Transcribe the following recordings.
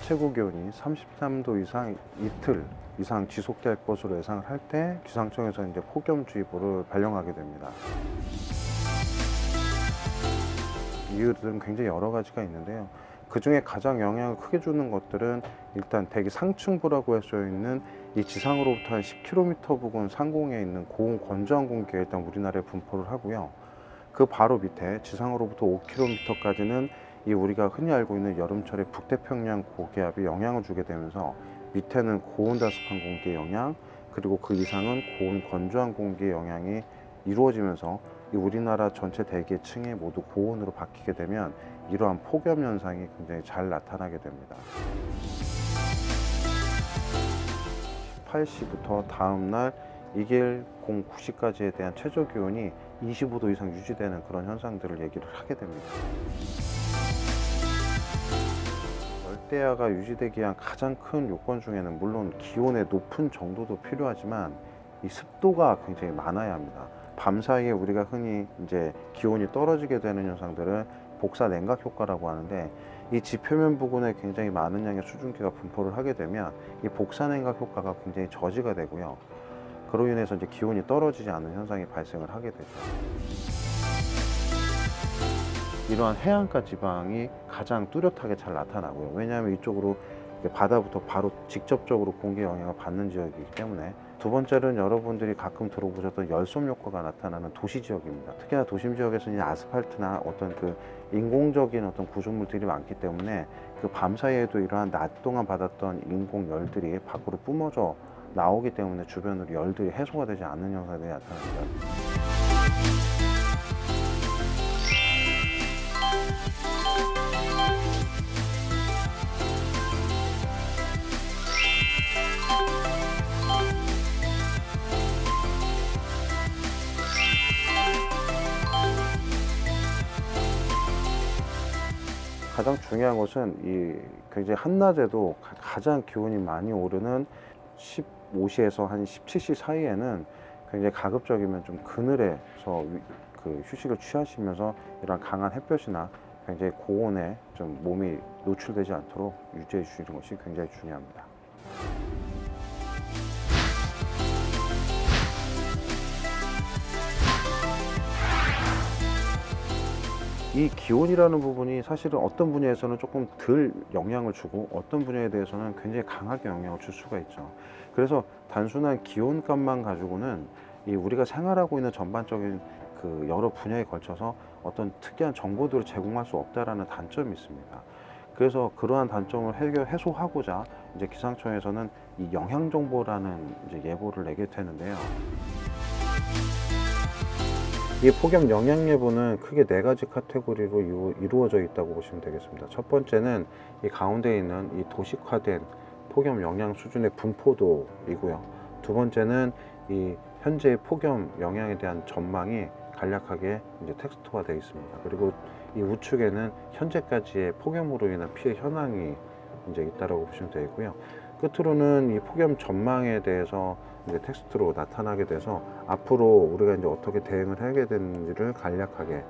최고 기온이 33도 이상 이틀 이상 지속될 것으로 예상을 할 때 기상청에서 이제 폭염주의보를 발령하게 됩니다. 이유들은 굉장히 여러 가지가 있는데요. 그 중에 가장 영향을 크게 주는 것들은 일단 대기 상층부라고 할 수 있는 이 지상으로부터 한 10km 부근 상공에 있는 고온 건조한 공기가 일단 우리나라에 분포를 하고요. 그 바로 밑에 지상으로부터 5km까지는 이 우리가 흔히 알고 있는 여름철의 북태평양 고기압이 영향을 주게 되면서 밑에는 고온다습한 공기의 영향, 그리고 그 이상은 고온 건조한 공기의 영향이 이루어지면서 이 우리나라 전체 대기층이 모두 고온으로 바뀌게 되면 이러한 폭염 현상이 굉장히 잘 나타나게 됩니다. 18시부터 다음날 2일 09시까지에 대한 최저 기온이 25도 이상 유지되는 그런 현상들을 얘기를 하게 됩니다. 열대야가 유지되기 위한 가장 큰 요건 중에는 물론 기온의 높은 정도도 필요하지만 이 습도가 굉장히 많아야 합니다. 밤 사이에 우리가 흔히 이제 기온이 떨어지게 되는 현상들은 복사 냉각 효과라고 하는데, 이 지표면 부근에 굉장히 많은 양의 수증기가 분포를 하게 되면 이 복사 냉각 효과가 굉장히 저지가 되고요. 그로 인해서 이제 기온이 떨어지지 않는 현상이 발생을 하게 되죠. 이러한 해안가 지방이 가장 뚜렷하게 잘 나타나고요. 왜냐하면 이쪽으로 바다부터 바로 직접적으로 공기 영향을 받는 지역이기 때문에. 두 번째는 여러분들이 가끔 들어보셨던 열섬 효과가 나타나는 도시 지역입니다. 특히나 도심 지역에서는 아스팔트나 어떤 그 인공적인 어떤 구조물들이 많기 때문에 그 밤 사이에도 이러한 낮 동안 받았던 인공 열들이 밖으로 뿜어져 나오기 때문에 주변으로 열들이 해소가 되지 않는 현상들이 나타납니다. 가장 중요한 것은 이 굉장히 한낮에도 가장 기온이 많이 오르는 15시에서 한 17시 사이에는 굉장히 가급적이면 좀 그늘에서 그 휴식을 취하시면서 이런 강한 햇볕이나 굉장히 고온에 좀 몸이 노출되지 않도록 유지해 주시는 것이 굉장히 중요합니다. 이 기온이라는 부분이 사실은 어떤 분야에서는 조금 덜 영향을 주고 어떤 분야에 대해서는 굉장히 강하게 영향을 줄 수가 있죠. 그래서 단순한 기온값만 가지고는 이 우리가 생활하고 있는 전반적인 그 여러 분야에 걸쳐서 어떤 특이한 정보들을 제공할 수 없다라는 단점이 있습니다. 그래서 그러한 단점을 해소하고자 이제 기상청에서는 이 영향 정보라는 이제 예보를 내게 되는데요. 이 폭염 영향 예보는 크게 네 가지 카테고리로 이루어져 있다고 보시면 되겠습니다. 첫 번째는 이 가운데 있는 이 도식화된 폭염 영향 수준의 분포도이고요. 두 번째는 이 현재의 폭염 영향에 대한 전망이 간략하게 이제 텍스트화 되어 있습니다. 그리고 이 우측에는 현재까지의 폭염으로 인한 피해 현황이 이제 있다라고 보시면 되고요. 끝으로는 이 폭염 전망에 대해서 이제 텍스트로 나타나게 돼서 앞으로 우리가 이제 어떻게 대응을 해야 되는지를 간략하게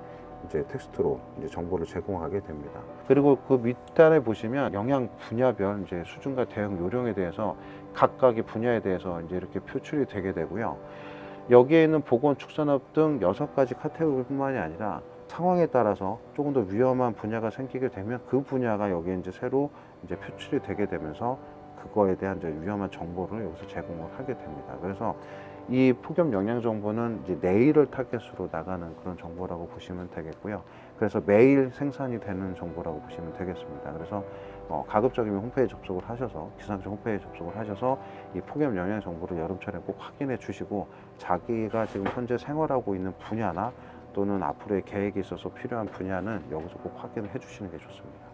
이제 텍스트로 이제 정보를 제공하게 됩니다. 그리고 그 밑단에 보시면 영향 분야별 이제 수준과 대응 요령에 대해서 각각의 분야에 대해서 이제 이렇게 표출이 되게 되고요. 여기에 있는 보건, 축산업 등 6가지 카테고리뿐만이 아니라 상황에 따라서 조금 더 위험한 분야가 생기게 되면 그 분야가 여기에 이제 새로 이제 표출이 되게 되면서 그거에 대한 이제 위험한 정보를 여기서 제공을 하게 됩니다. 그래서 이 폭염 영향 정보는 이제 내일을 타겟으로 나가는 그런 정보라고 보시면 되겠고요. 그래서 매일 생산이 되는 정보라고 보시면 되겠습니다. 그래서 가급적이면 홈페이지 접속을 하셔서 기상청 홈페이지 접속을 하셔서 이 폭염 영향 정보를 여름철에 꼭 확인해 주시고 자기가 지금 현재 생활하고 있는 분야나 또는 앞으로의 계획이 있어서 필요한 분야는 여기서 꼭 확인을 해 주시는 게 좋습니다.